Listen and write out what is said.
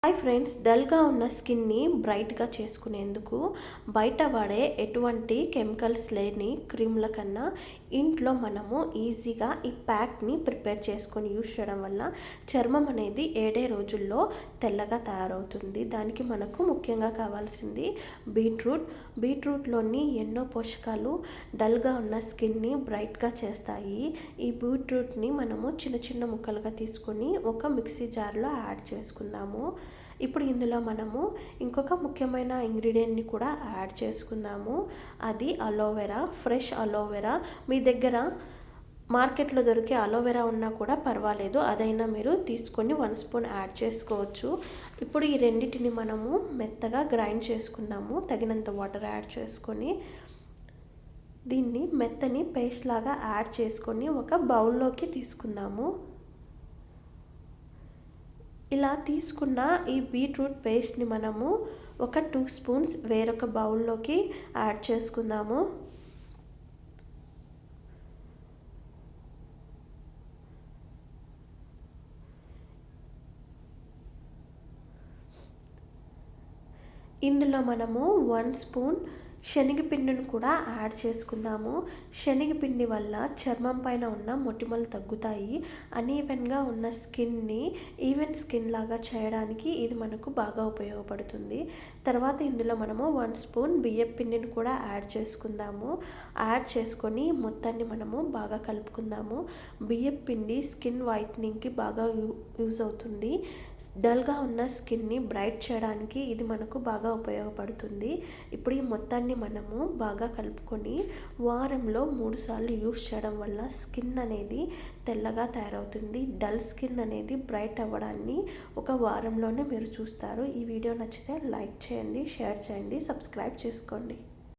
Hi friends, డల్గా ఉన్న స్కిన్ని బ్రైట్గా చేసుకునేందుకు బయట వాడే ఎటువంటి కెమికల్స్ లేని క్రీమ్ల కన్నా ఇంట్లో మనము ఈజీగా ఈ ప్యాక్ని ప్రిపేర్ చేసుకొని యూస్ చేయడం వల్ల చర్మం అనేది 7 రోజుల్లో తెల్లగా తయారవుతుంది. దానికి మనకు ముఖ్యంగా కావాల్సింది బీట్రూట్లోని ఎన్నో పోషకాలు డల్గా ఉన్న స్కిన్ని బ్రైట్గా చేస్తాయి. ఈ బీట్రూట్ని మనము చిన్న చిన్న ముక్కలుగా తీసుకొని ఒక మిక్సీ జార్లో యాడ్ చేసుకుందాము. ఇప్పుడు ఇందులో మనము ఇంకొక ముఖ్యమైన ఇంగ్రీడియంట్ని కూడా యాడ్ చేసుకుందాము. అది అలోవెరా, ఫ్రెష్ అలోవెరా. మీ దగ్గర మార్కెట్లో దొరికే అలోవెరా ఉన్నా కూడా పర్వాలేదు, అదైనా మీరు తీసుకొని 1 స్పూన్ యాడ్ చేసుకోవచ్చు. ఇప్పుడు ఈ రెండింటిని మనము మెత్తగా గ్రైండ్ చేసుకుందాము. తగినంత వాటర్ యాడ్ చేసుకొని దీన్ని మెత్తని పేస్ట్ లాగా యాడ్ చేసుకొని ఒక బౌల్లోకి తీసుకుందాము. ఇలా తీసుకున్న ఈ బీట్రూట్ పేస్ట్ని మనము ఒక 2 స్పూన్స్ వేరొక బౌల్లోకి యాడ్ చేసుకుందాము. ఇందులో మనము 1 స్పూన్ శనగపిండిని కూడా యాడ్ చేసుకుందాము. శనగపిండి వల్ల చర్మం పైన ఉన్న మొటిమలు తగ్గుతాయి. అనీవెన్గా ఉన్న స్కిన్ని ఈవెన్ స్కిన్ లాగా చేయడానికి ఇది మనకు బాగా ఉపయోగపడుతుంది. తర్వాత ఇందులో మనము 1 స్పూన్ బియ్యపు పిండిని కూడా యాడ్ చేసుకుందాము. యాడ్ చేసుకొని మొత్తాన్ని మనము బాగా కలుపుకుందాము. బియ్యపు పిండి స్కిన్ వైట్నింగ్కి బాగా యూజ్ అవుతుంది. డల్గా ఉన్న స్కిన్ని బ్రైట్ చేయడానికి ఇది మనకు బాగా ఉపయోగపడుతుంది. ఇప్పుడు ఈ మొత్తాన్ని మనము బాగా కలుపుకొని వారంలో 3 సార్లు యూస్ చేయడం వల్ల స్కిన్ అనేది తెల్లగా తయారవుతుంది. డల్ స్కిన్ అనేది బ్రైట్ అవ్వడాన్ని ఒక వారంలోనే మీరు చూస్తారు. ఈ వీడియో నచ్చితే లైక్ చేయండి, షేర్ చేయండి, సబ్స్క్రైబ్ చేసుకోండి.